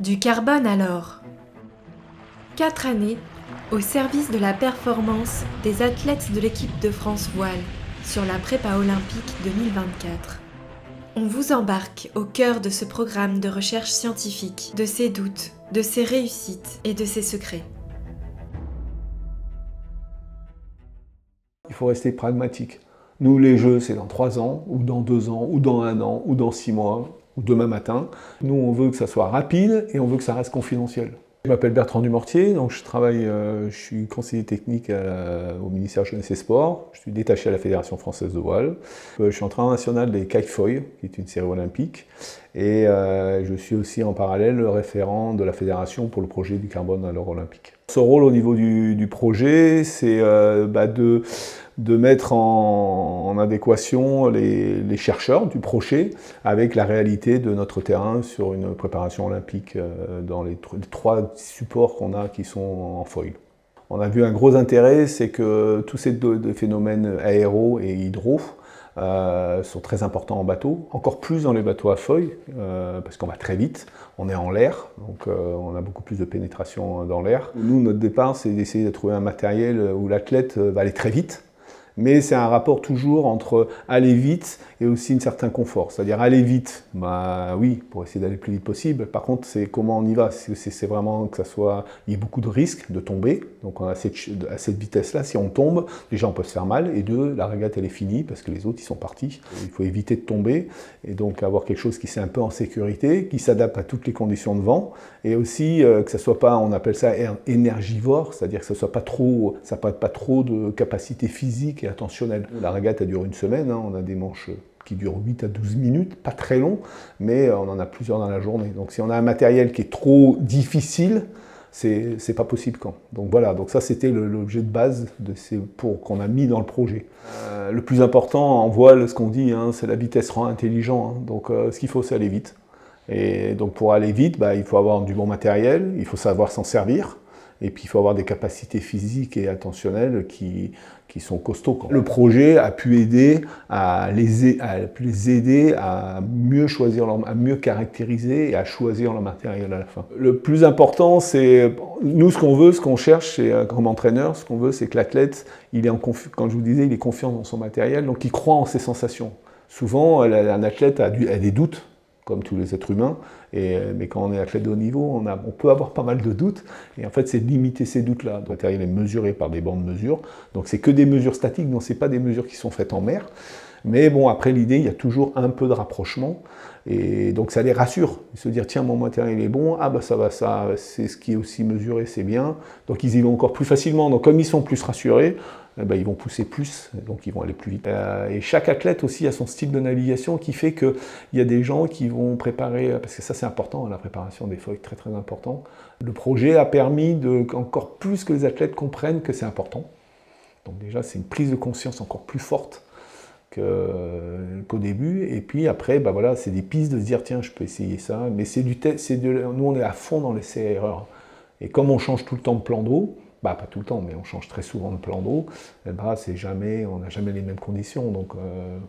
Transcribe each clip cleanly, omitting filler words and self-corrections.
Du carbone alors. 4 années au service de la performance des athlètes de l'équipe de France Voile sur la prépa olympique 2024. On vous embarque au cœur de ce programme de recherche scientifique, de ses doutes, de ses réussites et de ses secrets. Il faut rester pragmatique. Nous, les Jeux, c'est dans 3 ans, ou dans 2 ans, ou dans 1 an, ou dans 6 mois, ou demain matin. Nous, on veut que ça soit rapide et on veut que ça reste confidentiel. Je m'appelle Bertrand Dumortier, donc je suis conseiller technique au ministère Jeunesse et Sport. Je suis détaché à la Fédération Française de Voile. Je suis entraîneur national des Kite Foil, qui est une série olympique. Et je suis aussi en parallèle le référent de la Fédération pour le projet du carbone à l'heure olympique. Ce rôle au niveau du projet, c'est de mettre en adéquation les chercheurs du projet avec la réalité de notre terrain sur une préparation olympique dans les 3 supports qu'on a qui sont en foil. On a vu un gros intérêt, c'est que tous ces deux phénomènes aéro et hydro sont très importants en bateau, encore plus dans les bateaux à foil, parce qu'on va très vite, on est en l'air, donc on a beaucoup plus de pénétration dans l'air. Nous, notre départ, c'est d'essayer de trouver un matériel où l'athlète va aller très vite, mais c'est un rapport toujours entre aller vite et aussi un certain confort. C'est-à-dire aller vite, oui, pour essayer d'aller le plus vite possible. Par contre, c'est comment on y va. C'est vraiment que il y ait beaucoup de risques de tomber. Donc à cette vitesse-là, si on tombe, déjà on peut se faire mal. Et 2, la régate elle est finie parce que les autres ils sont partis. Il faut éviter de tomber et donc avoir quelque chose qui soit un peu en sécurité, qui s'adapte à toutes les conditions de vent. Et aussi que ça soit pas, on appelle ça énergivore, c'est-à-dire que ça soit pas trop, ça peut être pas trop de capacité physique et attentionnelle. La régate elle dure une semaine, on a des manches qui durent 8 à 12 minutes, pas très long, mais on en a plusieurs dans la journée. Donc si on a un matériel qui est trop difficile, c'est pas possible quand. Donc voilà, donc ça c'était l'objet de base qu'on a mis dans le projet. Le plus important en voile, ce qu'on dit, c'est la vitesse rend intelligent. Donc ce qu'il faut, c'est aller vite. Et donc pour aller vite, il faut avoir du bon matériel, il faut savoir s'en servir, et puis il faut avoir des capacités physiques et attentionnelles qui sont costauds. Le projet a pu aider à les aider à mieux choisir, à mieux caractériser et à choisir leur matériel à la fin. Le plus important, c'est nous ce qu'on veut, ce qu'on cherche comme entraîneur, ce qu'on veut, c'est que l'athlète, quand je vous disais, il est confiant dans son matériel, donc il croit en ses sensations. Souvent, un athlète a des doutes, comme tous les êtres humains, mais quand on est athlète de haut niveau, on peut avoir pas mal de doutes, et en fait c'est de limiter ces doutes-là. Le matériel est mesuré par des bandes de mesure, donc c'est que des mesures statiques, donc c'est pas des mesures qui sont faites en mer, mais bon, après l'idée, il y a toujours un peu de rapprochement, et donc ça les rassure, ils se dire tiens, mon matériel est bon, ça va, ça, c'est ce qui est aussi mesuré, c'est bien, donc ils y vont encore plus facilement, donc comme ils sont plus rassurés, ils vont pousser plus, donc ils vont aller plus vite. Et chaque athlète aussi a son style de navigation qui fait qu'il y a des gens qui vont préparer, parce que ça c'est important, la préparation des foils, très très important. Le projet a permis encore plus que les athlètes comprennent que c'est important. Donc déjà c'est une prise de conscience encore plus forte qu'au début, et puis après, voilà, c'est des pistes de se dire tiens, je peux essayer ça, mais nous on est à fond dans l'essai-erreur. Et comme on change tout le temps de plan d'eau, pas tout le temps, mais on change très souvent de plan d'eau, on n'a jamais les mêmes conditions. Donc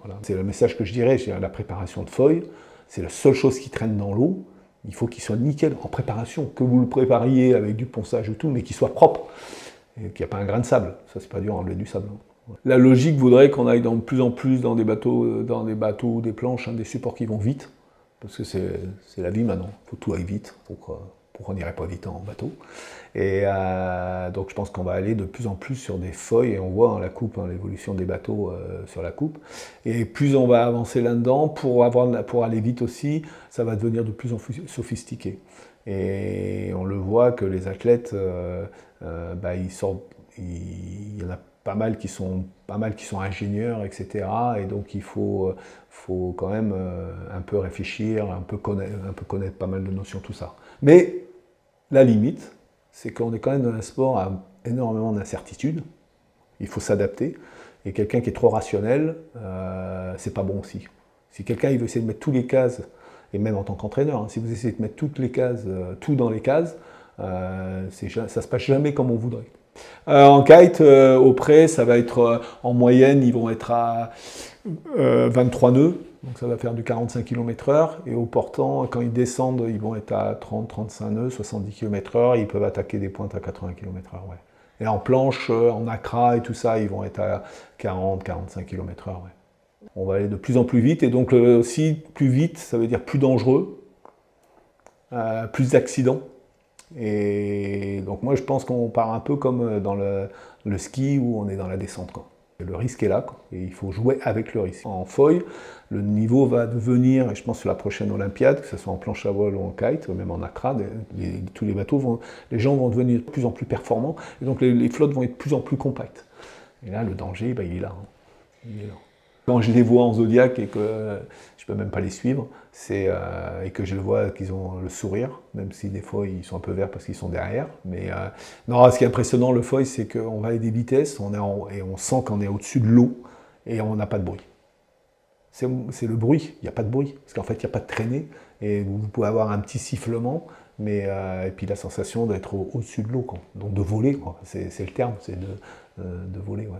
voilà. C'est le message que je dirais, la préparation de foil, c'est la seule chose qui traîne dans l'eau. Il faut qu'il soit nickel en préparation, que vous le prépariez avec du ponçage et tout, mais qu'il soit propre, et qu'il n'y a pas un grain de sable. Ça, c'est pas dur à enlever du sable. La logique voudrait qu'on aille de plus en plus dans des bateaux, des planches, des supports qui vont vite, parce que c'est la vie maintenant, il faut que tout aille vite. Pourquoi on n'irait pas vite en bateau? Et donc je pense qu'on va aller de plus en plus sur des foils, et on voit la coupe, l'évolution des bateaux sur la coupe. Et plus on va avancer là-dedans, pour aller vite aussi, ça va devenir de plus en plus sophistiqué. Et on le voit que les athlètes, il y en a pas mal qui sont ingénieurs, etc. Et donc il faut quand même un peu réfléchir, un peu connaître pas mal de notions, tout ça. Mais la limite, c'est qu'on est quand même dans un sport à énormément d'incertitudes. Il faut s'adapter. Et quelqu'un qui est trop rationnel, c'est pas bon aussi. Si quelqu'un veut essayer de mettre toutes les cases, et même en tant qu'entraîneur, si vous essayez de mettre toutes les cases, tout dans les cases, ça se passe jamais comme on voudrait. En kite, au près, ça va être en moyenne, ils vont être à 23 nœuds. Donc ça va faire du 45 km/h, et au portant, quand ils descendent, ils vont être à 30, 35 nœuds, 70 km/h, ils peuvent attaquer des pointes à 80 km/h. Ouais. Et en planche, en accra et tout ça, ils vont être à 40, 45 km/h. Ouais. On va aller de plus en plus vite, et donc aussi, plus vite, ça veut dire plus dangereux, plus d'accidents. Et donc moi, je pense qu'on part un peu comme dans le ski, où on est dans la descente, quoi. Le risque est là, quoi, et il faut jouer avec le risque. En foil, le niveau va devenir, et je pense sur la prochaine Olympiade, que ce soit en planche à voile ou en kite, ou même en accra, tous les bateaux, les gens vont devenir de plus en plus performants, et donc les flottes vont être de plus en plus compactes. Et là, le danger, il est là. Il est là. Quand je les vois en zodiaque et que je peux même pas les suivre, et que je vois qu'ils ont le sourire, même si des fois ils sont un peu verts parce qu'ils sont derrière. Mais non, ce qui est impressionnant, le foil, c'est qu'on va à des vitesses, et on sent qu'on est au-dessus de l'eau et on n'a pas de bruit. C'est le bruit, il n'y a pas de bruit, parce qu'en fait il n'y a pas de traînée, et vous pouvez avoir un petit sifflement, et puis la sensation d'être au-dessus de l'eau, donc de voler, c'est le terme, c'est de voler. Ouais.